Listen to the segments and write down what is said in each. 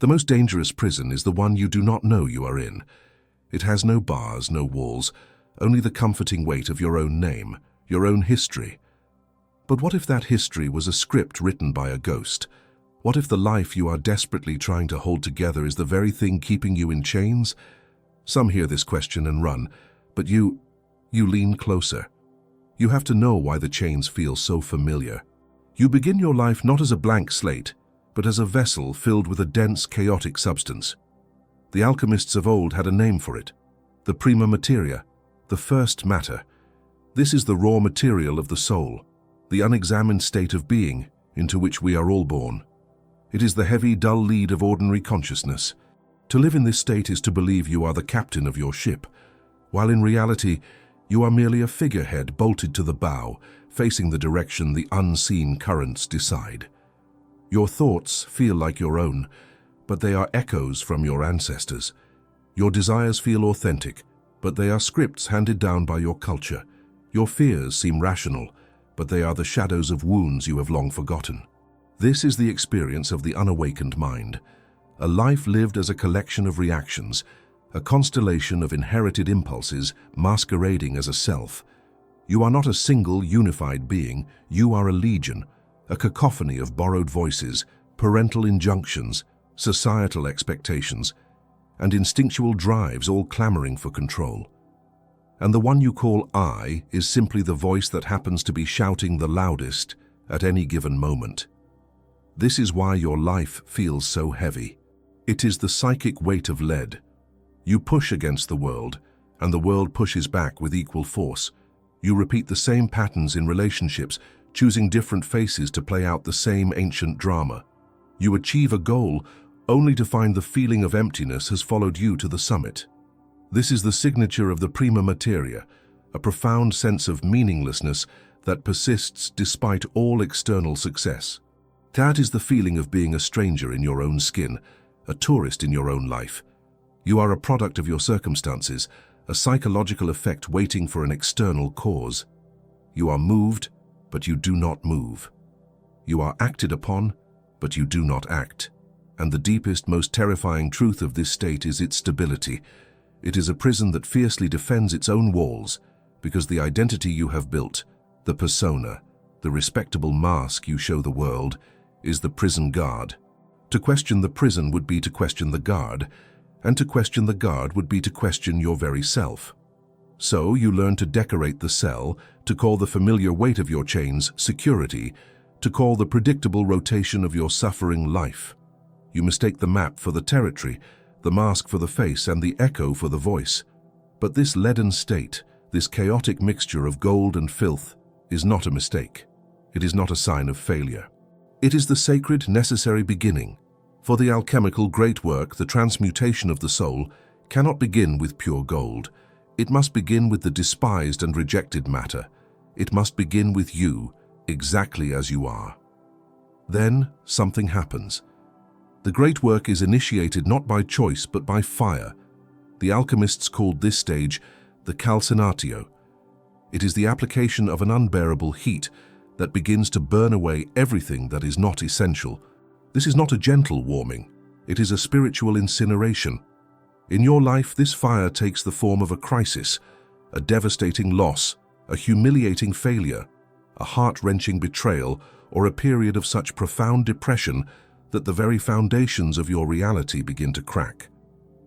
The most dangerous prison is the one you do not know you are in. It has no bars, no walls, only the comforting weight of your own name, your own history. But what if that history was a script written by a ghost? What if the life you are desperately trying to hold together is the very thing keeping you in chains? Some hear this question and run, but you lean closer. You have to know why the chains feel so familiar. You begin your life not as a blank slate, but as a vessel filled with a dense, chaotic substance. The alchemists of old had a name for it, the prima materia, the first matter. This is the raw material of the soul, the unexamined state of being into which we are all born. It is the heavy, dull lead of ordinary consciousness. To live in this state is to believe you are the captain of your ship, while in reality, you are merely a figurehead bolted to the bow, facing the direction the unseen currents decide. Your thoughts feel like your own, but they are echoes from your ancestors. Your desires feel authentic, but they are scripts handed down by your culture. Your fears seem rational, but they are the shadows of wounds you have long forgotten. This is the experience of the unawakened mind, a life lived as a collection of reactions, a constellation of inherited impulses masquerading as a self. You are not a single, unified being, you are a legion, a cacophony of borrowed voices, parental injunctions, societal expectations, and instinctual drives all clamoring for control. And the one you call I is simply the voice that happens to be shouting the loudest at any given moment. This is why your life feels so heavy. It is the psychic weight of lead. You push against the world, and the world pushes back with equal force. You repeat the same patterns in relationships, choosing different faces to play out the same ancient drama. You achieve a goal only to find the feeling of emptiness has followed you to the summit. This is the signature of the prima materia, a profound sense of meaninglessness that persists despite all external success. That is the feeling of being a stranger in your own skin, a tourist in your own life. You are a product of your circumstances, a psychological effect waiting for an external cause. You are moved, but you do not move. You are acted upon, but you do not act. And the deepest, most terrifying truth of this state is its stability. It is a prison that fiercely defends its own walls, because the identity you have built, the persona, the respectable mask you show the world, is the prison guard. To question the prison would be to question the guard, and to question the guard would be to question your very self. So you learn to decorate the cell, to call the familiar weight of your chains security, to call the predictable rotation of your suffering life. You mistake the map for the territory, the mask for the face, and the echo for the voice. But this leaden state, this chaotic mixture of gold and filth, is not a mistake. It is not a sign of failure. It is the sacred, necessary beginning. For the alchemical great work, the transmutation of the soul, cannot begin with pure gold. It must begin with the despised and rejected matter. It must begin with you, exactly as you are. Then something happens. The great work is initiated not by choice but by fire. The alchemists called this stage the calcinatio. It is the application of an unbearable heat that begins to burn away everything that is not essential. This is not a gentle warming. It is a spiritual incineration. In your life, this fire takes the form of a crisis, a devastating loss, a humiliating failure, a heart-wrenching betrayal, or a period of such profound depression that the very foundations of your reality begin to crack.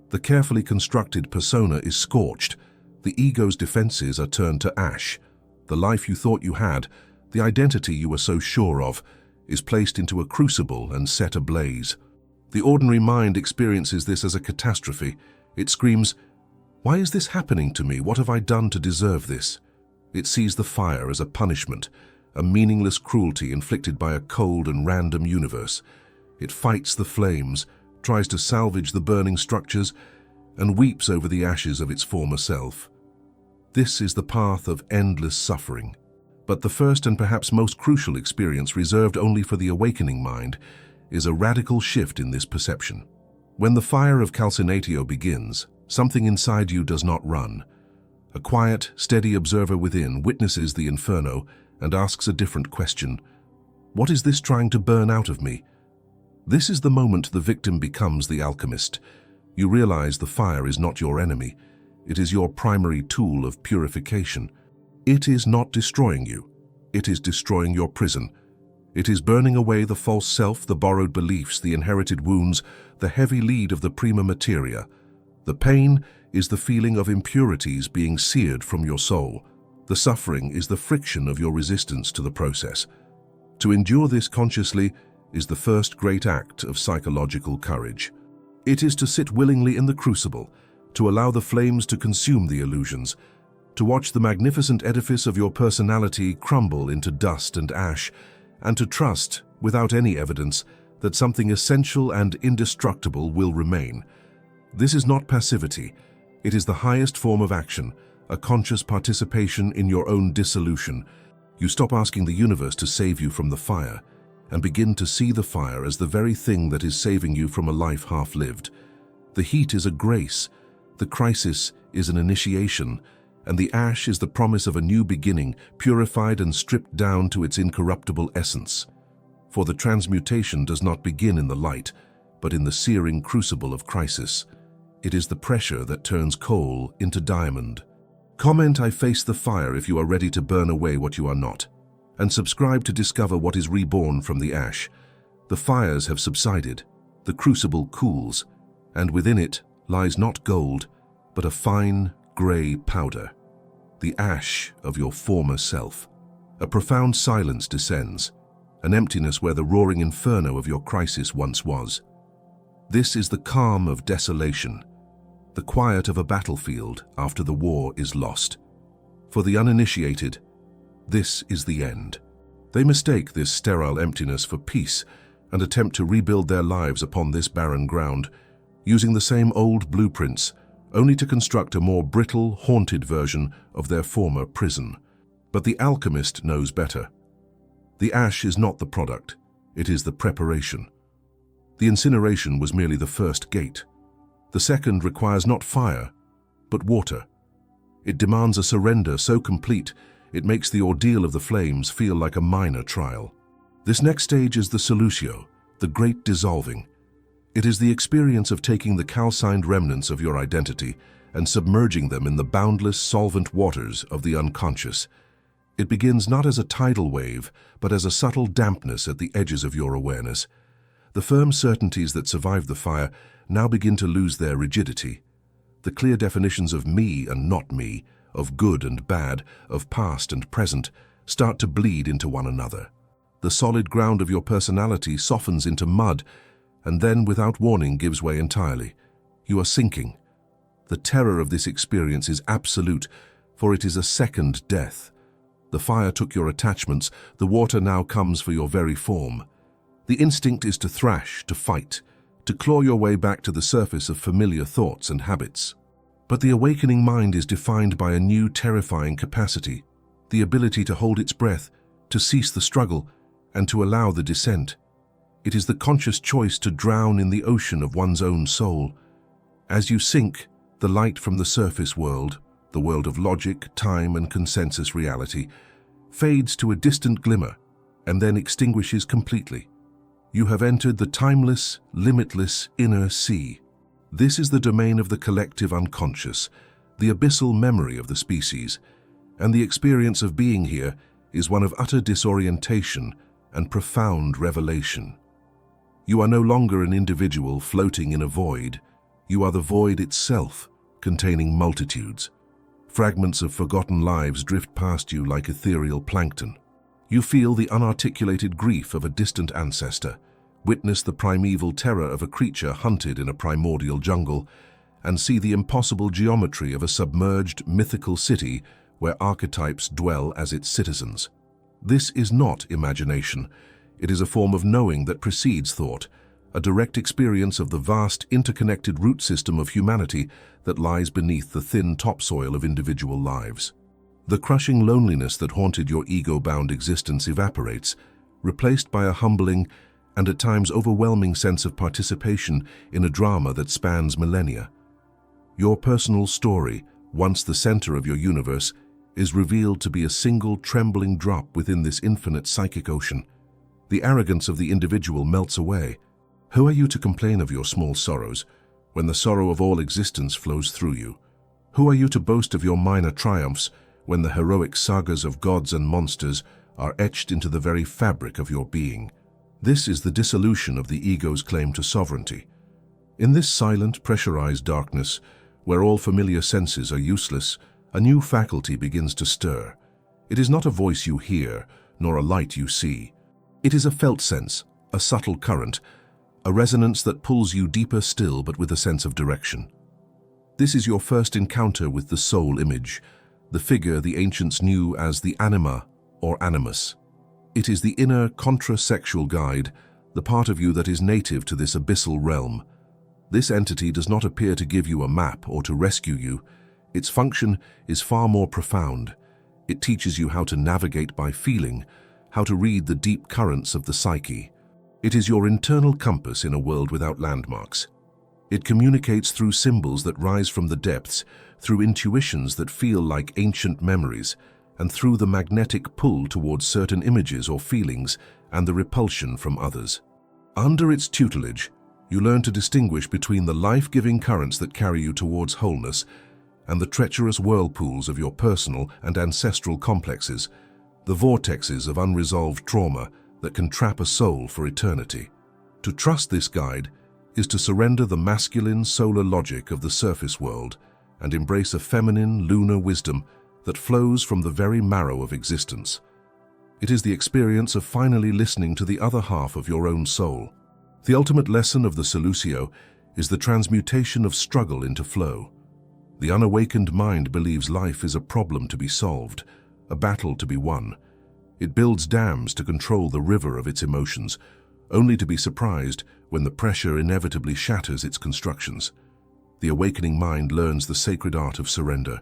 The carefully constructed persona is scorched. The ego's defenses are turned to ash. The life you thought you had, the identity you were so sure of, is placed into a crucible and set ablaze. The ordinary mind experiences this as a catastrophe. It screams, "Why is this happening to me? What have I done to deserve this?" It sees the fire as a punishment, a meaningless cruelty inflicted by a cold and random universe. It fights the flames, tries to salvage the burning structures, and weeps over the ashes of its former self. This is the path of endless suffering. But the first and perhaps most crucial experience reserved only for the awakening mind is a radical shift in this perception. When the fire of calcinatio begins, something inside you does not run. A quiet, steady observer within witnesses the inferno and asks a different question. What is this trying to burn out of me? This is the moment the victim becomes the alchemist. You realize the fire is not your enemy. It is your primary tool of purification. It is not destroying you. It is destroying your prison. It is burning away the false self, the borrowed beliefs, the inherited wounds, the heavy lead of the prima materia. The pain is the feeling of impurities being seared from your soul. The suffering is the friction of your resistance to the process. To endure this consciously is the first great act of psychological courage. It is to sit willingly in the crucible, to allow the flames to consume the illusions, to watch the magnificent edifice of your personality crumble into dust and ash, and to trust, without any evidence, that something essential and indestructible will remain. This is not passivity. It is the highest form of action, a conscious participation in your own dissolution. You stop asking the universe to save you from the fire, and begin to see the fire as the very thing that is saving you from a life half-lived. The heat is a grace, the crisis is an initiation, and the ash is the promise of a new beginning, purified and stripped down to its incorruptible essence. For the transmutation does not begin in the light, but in the searing crucible of crisis. It is the pressure that turns coal into diamond. Comment "I face the fire" if you are ready to burn away what you are not, and subscribe to discover what is reborn from the ash. The fires have subsided, the crucible cools, and within it lies not gold, but a fine, grey powder, the ash of your former self. A profound silence descends, an emptiness where the roaring inferno of your crisis once was. This is the calm of desolation, the quiet of a battlefield after the war is lost. For the uninitiated, this is the end. They mistake this sterile emptiness for peace and attempt to rebuild their lives upon this barren ground, using the same old blueprints, only to construct a more brittle, haunted version of their former prison. But the alchemist knows better. The ash is not the product, it is the preparation. The incineration was merely the first gate. The second requires not fire, but water. It demands a surrender so complete, it makes the ordeal of the flames feel like a minor trial. This next stage is the solutio, the great dissolving. It is the experience of taking the calcined remnants of your identity and submerging them in the boundless solvent waters of the unconscious. It begins not as a tidal wave, but as a subtle dampness at the edges of your awareness. The firm certainties that survived the fire now begin to lose their rigidity. The clear definitions of me and not me, of good and bad, of past and present, start to bleed into one another. The solid ground of your personality softens into mud, and then, without warning, gives way entirely. You are sinking. The terror of this experience is absolute, for it is a second death. The fire took your attachments, the water now comes for your very form. The instinct is to thrash, to fight, to claw your way back to the surface of familiar thoughts and habits. But the awakening mind is defined by a new, terrifying capacity, the ability to hold its breath, to cease the struggle, and to allow the descent. It is the conscious choice to drown in the ocean of one's own soul. As you sink, the light from the surface world, the world of logic, time, and consensus reality, fades to a distant glimmer and then extinguishes completely. You have entered the timeless, limitless inner sea. This is the domain of the collective unconscious, the abyssal memory of the species, and the experience of being here is one of utter disorientation and profound revelation. You are no longer an individual floating in a void. You are the void itself, containing multitudes. Fragments of forgotten lives drift past you like ethereal plankton. You feel the unarticulated grief of a distant ancestor, witness the primeval terror of a creature hunted in a primordial jungle, and see the impossible geometry of a submerged, mythical city where archetypes dwell as its citizens. This is not imagination. It is a form of knowing that precedes thought, a direct experience of the vast, interconnected root system of humanity that lies beneath the thin topsoil of individual lives. The crushing loneliness that haunted your ego-bound existence evaporates, replaced by a humbling and at times overwhelming sense of participation in a drama that spans millennia. Your personal story, once the center of your universe, is revealed to be a single trembling drop within this infinite psychic ocean. The arrogance of the individual melts away. Who are you to complain of your small sorrows, when the sorrow of all existence flows through you? Who are you to boast of your minor triumphs, when the heroic sagas of gods and monsters are etched into the very fabric of your being? This is the dissolution of the ego's claim to sovereignty. In this silent, pressurized darkness, where all familiar senses are useless, a new faculty begins to stir. It is not a voice you hear, nor a light you see. It is a felt sense, a subtle current, a resonance that pulls you deeper still but with a sense of direction. This is your first encounter with the soul image, the figure the ancients knew as the anima or animus. It is the inner contra-sexual guide, the part of you that is native to this abyssal realm. This entity does not appear to give you a map or to rescue you. Its function is far more profound. It teaches you how to navigate by feeling, how to read the deep currents of the psyche. It is your internal compass in a world without landmarks. It communicates through symbols that rise from the depths, through intuitions that feel like ancient memories, and through the magnetic pull towards certain images or feelings and the repulsion from others. Under its tutelage, you learn to distinguish between the life-giving currents that carry you towards wholeness and the treacherous whirlpools of your personal and ancestral complexes, the vortexes of unresolved trauma that can trap a soul for eternity. To trust this guide is to surrender the masculine solar logic of the surface world and embrace a feminine lunar wisdom that flows from the very marrow of existence. It is the experience of finally listening to the other half of your own soul. The ultimate lesson of the Solucio is the transmutation of struggle into flow. The unawakened mind believes life is a problem to be solved, a battle to be won. It builds dams to control the river of its emotions, only to be surprised when the pressure inevitably shatters its constructions. The awakening mind learns the sacred art of surrender.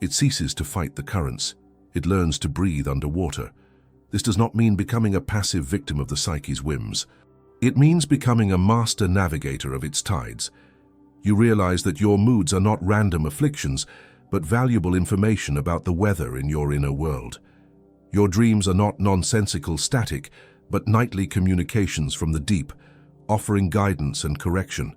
It ceases to fight the currents. It learns to breathe underwater. This does not mean becoming a passive victim of the psyche's whims. It means becoming a master navigator of its tides. You realize that your moods are not random afflictions, but valuable information about the weather in your inner world. Your dreams are not nonsensical static, but nightly communications from the deep, offering guidance and correction.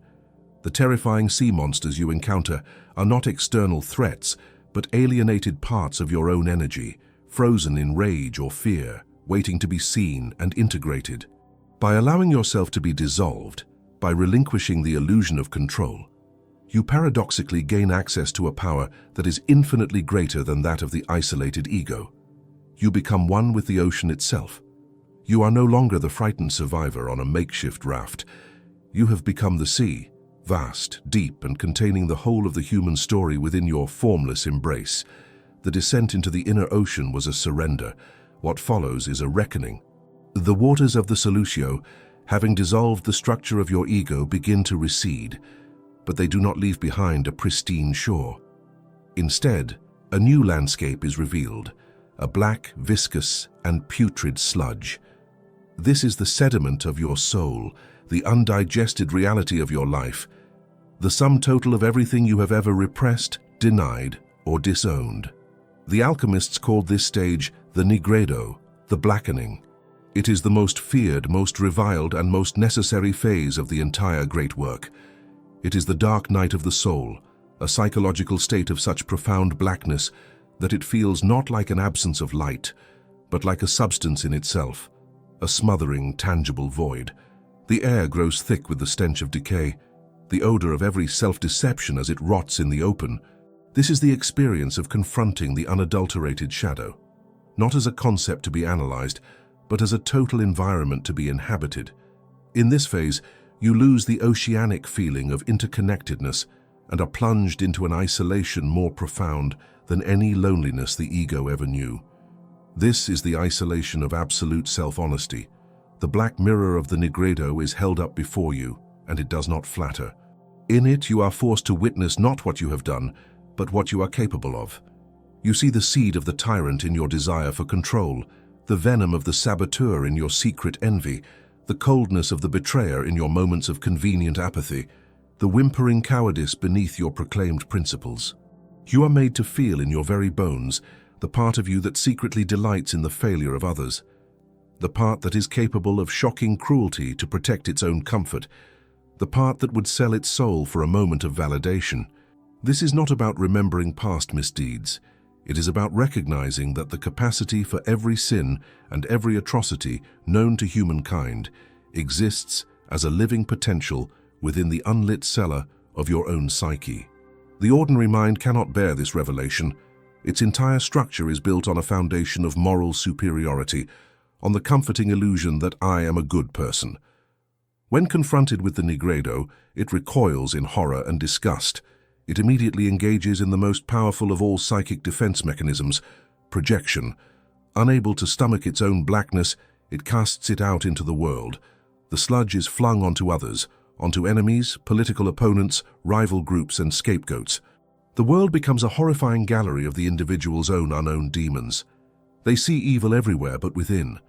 The terrifying sea monsters you encounter are not external threats, but alienated parts of your own energy, frozen in rage or fear, waiting to be seen and integrated. By allowing yourself to be dissolved, by relinquishing the illusion of control, you paradoxically gain access to a power that is infinitely greater than that of the isolated ego. You become one with the ocean itself. You are no longer the frightened survivor on a makeshift raft. You have become the sea, vast, deep, and containing the whole of the human story within your formless embrace. The descent into the inner ocean was a surrender. What follows is a reckoning. The waters of the Solucio, having dissolved the structure of your ego, begin to recede, but they do not leave behind a pristine shore. Instead, a new landscape is revealed, a black, viscous, and putrid sludge. This is the sediment of your soul, the undigested reality of your life, the sum total of everything you have ever repressed, denied, or disowned. The alchemists called this stage the nigredo, the blackening. It is the most feared, most reviled, and most necessary phase of the entire great work. It is the dark night of the soul, a psychological state of such profound blackness that it feels not like an absence of light, but like a substance in itself, a smothering, tangible void. The air grows thick with the stench of decay, the odor of every self-deception as it rots in the open. This is the experience of confronting the unadulterated shadow, not as a concept to be analyzed, but as a total environment to be inhabited. In this phase, you lose the oceanic feeling of interconnectedness and are plunged into an isolation more profound than any loneliness the ego ever knew. This is the isolation of absolute self-honesty. The black mirror of the nigredo is held up before you, and it does not flatter. In it, you are forced to witness not what you have done, but what you are capable of. You see the seed of the tyrant in your desire for control, the venom of the saboteur in your secret envy, the coldness of the betrayer in your moments of convenient apathy, the whimpering cowardice beneath your proclaimed principles. You are made to feel in your very bones the part of you that secretly delights in the failure of others. the part that is capable of shocking cruelty to protect its own comfort, the part that would sell its soul for a moment of validation. This is not about remembering past misdeeds. It is about recognizing that the capacity for every sin and every atrocity known to humankind exists as a living potential within the unlit cellar of your own psyche. The ordinary mind cannot bear this revelation. Its entire structure is built on a foundation of moral superiority, on the comforting illusion that I am a good person. When confronted with the Nigredo, it recoils in horror and disgust. It immediately engages in the most powerful of all psychic defense mechanisms, projection. Unable to stomach its own blackness, it casts it out into the world. The sludge is flung onto others, onto enemies, political opponents, rival groups, and scapegoats. The world becomes a horrifying gallery of the individual's own unowned demons. They see evil everywhere but within.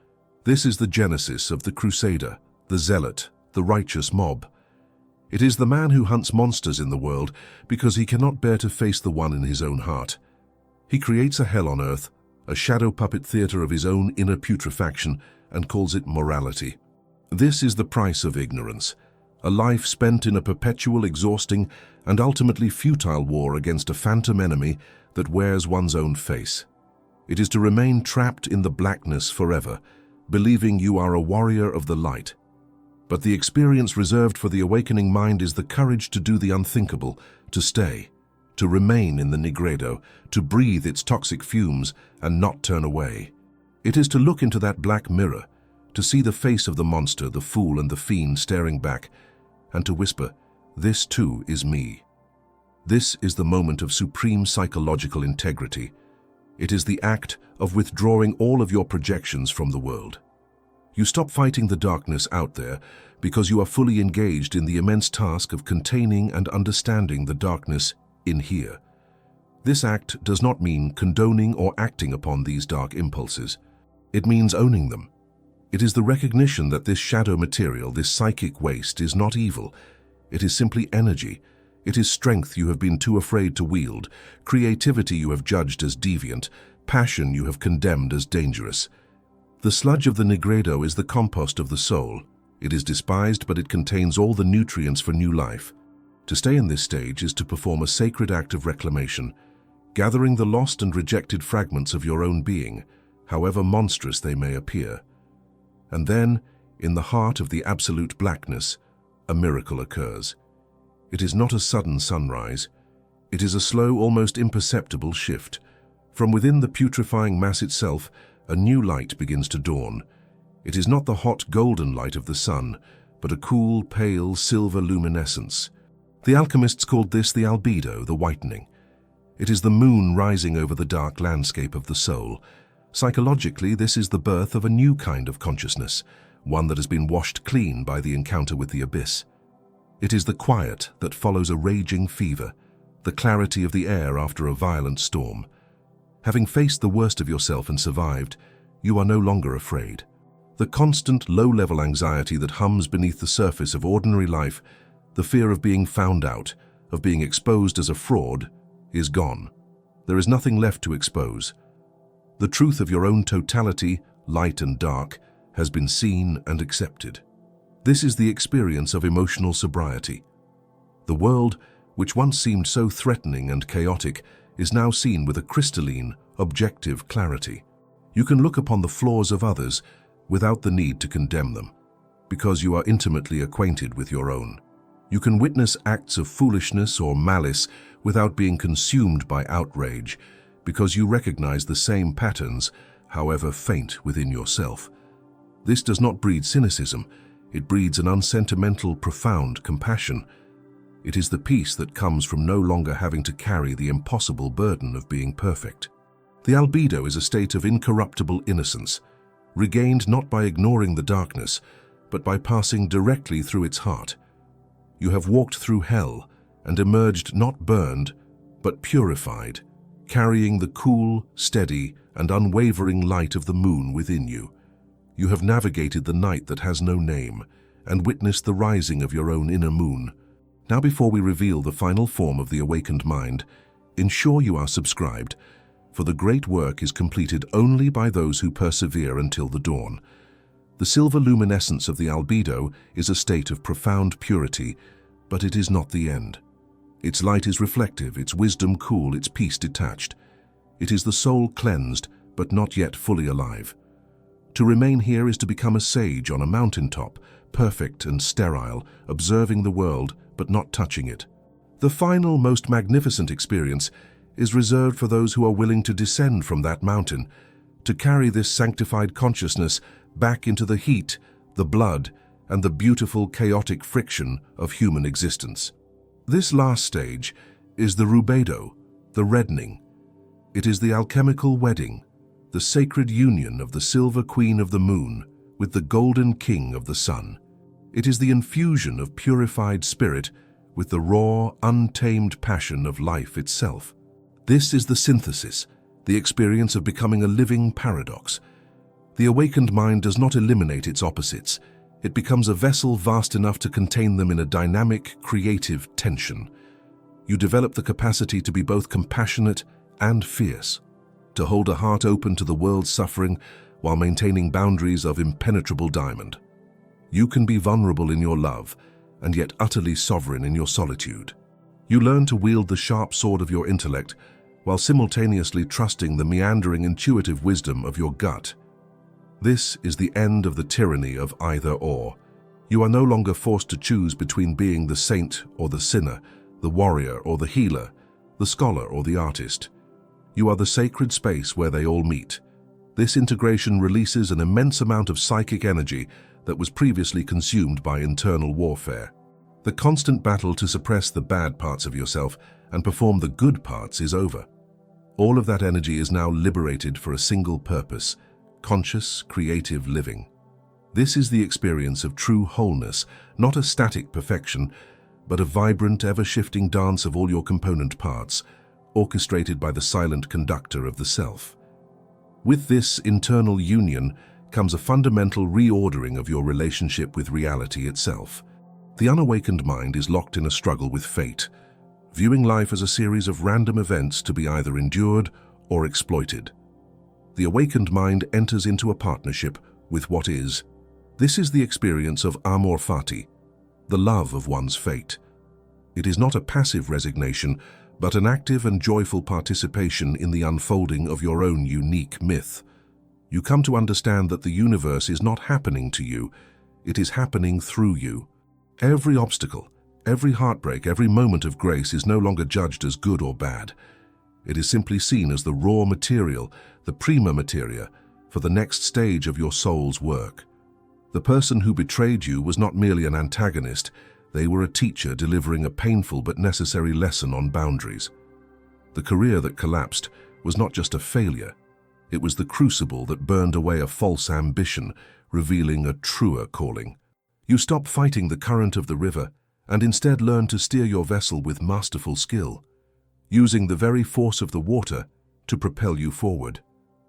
This is the genesis of the crusader, the zealot, the righteous mob. It is the man who hunts monsters in the world because he cannot bear to face the one in his own heart. He creates a hell on earth, a shadow puppet theater of his own inner putrefaction, and calls it morality. This is the price of ignorance, a life spent in a perpetual, exhausting, and ultimately futile war against a phantom enemy that wears one's own face. It is to remain trapped in the blackness forever, believing you are a warrior of the light. But the experience reserved for the awakening mind is the courage to do the unthinkable, to stay, to remain in the Nigredo, to breathe its toxic fumes and not turn away. It is to look into that black mirror, to see the face of the monster, the fool and the fiend staring back, and to whisper, "This too is me." This is the moment of supreme psychological integrity. It is the act of withdrawing all of your projections from the world. You stop fighting the darkness out there because you are fully engaged in the immense task of containing and understanding the darkness in here. This act does not mean condoning or acting upon these dark impulses. It means owning them. It is the recognition that this shadow material, this psychic waste, is not evil. It is simply energy. It is strength you have been too afraid to wield, creativity you have judged as deviant, passion you have condemned as dangerous. The sludge of the Nigredo is the compost of the soul. It is despised, but it contains all the nutrients for new life. To stay in this stage is to perform a sacred act of reclamation, gathering the lost and rejected fragments of your own being, however monstrous they may appear. And then, in the heart of the absolute blackness, a miracle occurs. It is not a sudden sunrise. It is a slow, almost imperceptible shift. From within the putrefying mass itself, a new light begins to dawn. It is not the hot golden light of the sun, but a cool, pale, silver luminescence. The alchemists called this the albedo, the whitening. It is the moon rising over the dark landscape of the soul. Psychologically, this is the birth of a new kind of consciousness, one that has been washed clean by the encounter with the abyss. It is the quiet that follows a raging fever, the clarity of the air after a violent storm. Having faced the worst of yourself and survived, you are no longer afraid. The constant low-level anxiety that hums beneath the surface of ordinary life, the fear of being found out, of being exposed as a fraud, is gone. There is nothing left to expose. The truth of your own totality, light and dark, has been seen and accepted. This is the experience of emotional sobriety. The world, which once seemed so threatening and chaotic, is now seen with a crystalline, objective clarity. You can look upon the flaws of others without the need to condemn them, because you are intimately acquainted with your own. You can witness acts of foolishness or malice without being consumed by outrage, because you recognize the same patterns, however faint, within yourself. This does not breed cynicism. It breeds an unsentimental, profound compassion. It is the peace that comes from no longer having to carry the impossible burden of being perfect. The albedo is a state of incorruptible innocence, regained not by ignoring the darkness, but by passing directly through its heart. You have walked through hell and emerged not burned, but purified, carrying the cool, steady, and unwavering light of the moon within you. You have navigated the night that has no name and witnessed the rising of your own inner moon. Now, before we reveal the final form of the awakened mind, ensure you are subscribed, for the great work is completed only by those who persevere until the dawn. The silver luminescence of the albedo is a state of profound purity, but it is not the end. Its light is reflective, its wisdom cool, its peace detached. It is the soul cleansed, but not yet fully alive. To remain here is to become a sage on a mountaintop, perfect and sterile, observing the world, but not touching it. The final, most magnificent experience is reserved for those who are willing to descend from that mountain, to carry this sanctified consciousness back into the heat, the blood, and the beautiful chaotic friction of human existence. This last stage is the rubedo, the reddening. It is the alchemical wedding, the sacred union of the silver queen of the moon with the golden king of the sun. It is the infusion of purified spirit with the raw, untamed passion of life itself. This is the synthesis, the experience of becoming a living paradox. The awakened mind does not eliminate its opposites. It becomes a vessel vast enough to contain them in a dynamic, creative tension. You develop the capacity to be both compassionate and fierce, to hold a heart open to the world's suffering while maintaining boundaries of impenetrable diamond. You can be vulnerable in your love and yet utterly sovereign in your solitude. You learn to wield the sharp sword of your intellect while simultaneously trusting the meandering intuitive wisdom of your gut. This is the end of the tyranny of either-or. You are no longer forced to choose between being the saint or the sinner, the warrior or the healer, the scholar or the artist. You are the sacred space where they all meet. This integration releases an immense amount of psychic energy that was previously consumed by internal warfare. The constant battle to suppress the bad parts of yourself and perform the good parts is over. All of that energy is now liberated for a single purpose: conscious, creative living. This is the experience of true wholeness, not a static perfection, but a vibrant, ever-shifting dance of all your component parts, orchestrated by the silent conductor of the self. With this internal union comes a fundamental reordering of your relationship with reality itself. The unawakened mind is locked in a struggle with fate, viewing life as a series of random events to be either endured or exploited. The awakened mind enters into a partnership with what is. This is the experience of amor fati, the love of one's fate. It is not a passive resignation, but an active and joyful participation in the unfolding of your own unique myth. You come to understand that the universe is not happening to you, it is happening through you. Every obstacle, every heartbreak, every moment of grace is no longer judged as good or bad. It is simply seen as the raw material, the prima materia, for the next stage of your soul's work. The person who betrayed you was not merely an antagonist, they were a teacher delivering a painful but necessary lesson on boundaries. The career that collapsed was not just a failure, it was the crucible that burned away a false ambition, revealing a truer calling. You stop fighting the current of the river and instead learn to steer your vessel with masterful skill, using the very force of the water to propel you forward.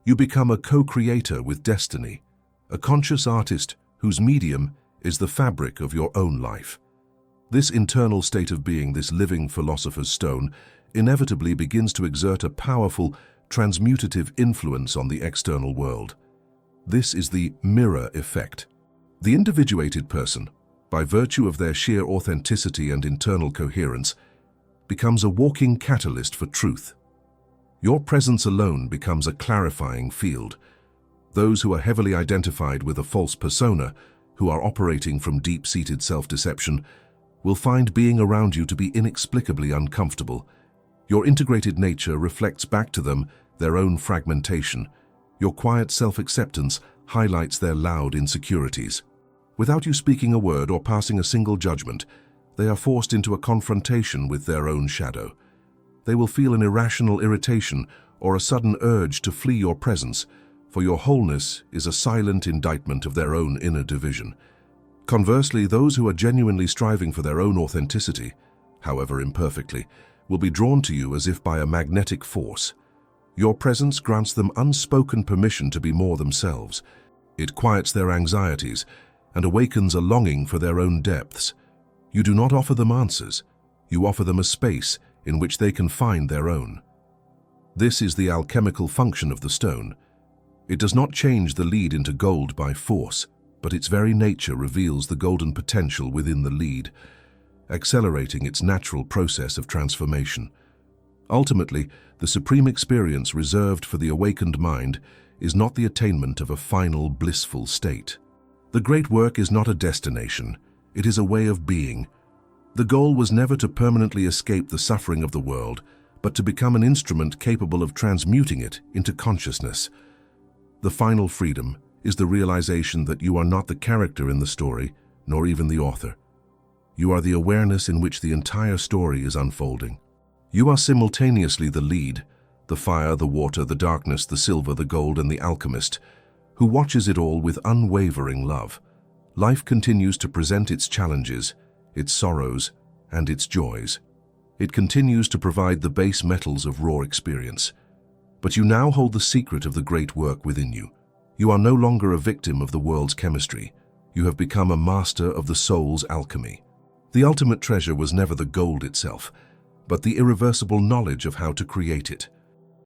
You become a co-creator with destiny, a conscious artist whose medium is the fabric of your own life. This internal state of being, this living philosopher's stone, inevitably begins to exert a powerful, transmutative influence on the external world. This is the mirror effect. The individuated person, by virtue of their sheer authenticity and internal coherence, becomes a walking catalyst for truth. Your presence alone becomes a clarifying field. Those who are heavily identified with a false persona, who are operating from deep-seated self-deception, will find being around you to be inexplicably uncomfortable. Your integrated nature reflects back to them their own fragmentation. Your quiet self-acceptance highlights their loud insecurities. Without you speaking a word or passing a single judgment, they are forced into a confrontation with their own shadow. They will feel an irrational irritation or a sudden urge to flee your presence, for your wholeness is a silent indictment of their own inner division. Conversely, those who are genuinely striving for their own authenticity, however imperfectly, will be drawn to you as if by a magnetic force. Your presence grants them unspoken permission to be more themselves. It quiets their anxieties and awakens a longing for their own depths. You do not offer them answers, you offer them a space in which they can find their own. This is the alchemical function of the stone. It does not change the lead into gold by force, but its very nature reveals the golden potential within the lead, accelerating its natural process of transformation. Ultimately, the supreme experience reserved for the awakened mind is not the attainment of a final blissful state. The great work is not a destination, it is a way of being. The goal was never to permanently escape the suffering of the world, but to become an instrument capable of transmuting it into consciousness. The final freedom is the realization that you are not the character in the story, nor even the author. You are the awareness in which the entire story is unfolding. You are simultaneously the lead, the fire, the water, the darkness, the silver, the gold, and the alchemist, who watches it all with unwavering love. Life continues to present its challenges, its sorrows, and its joys. It continues to provide the base metals of raw experience. But you now hold the secret of the great work within you. You are no longer a victim of the world's chemistry. You have become a master of the soul's alchemy. The ultimate treasure was never the gold itself, but the irreversible knowledge of how to create it.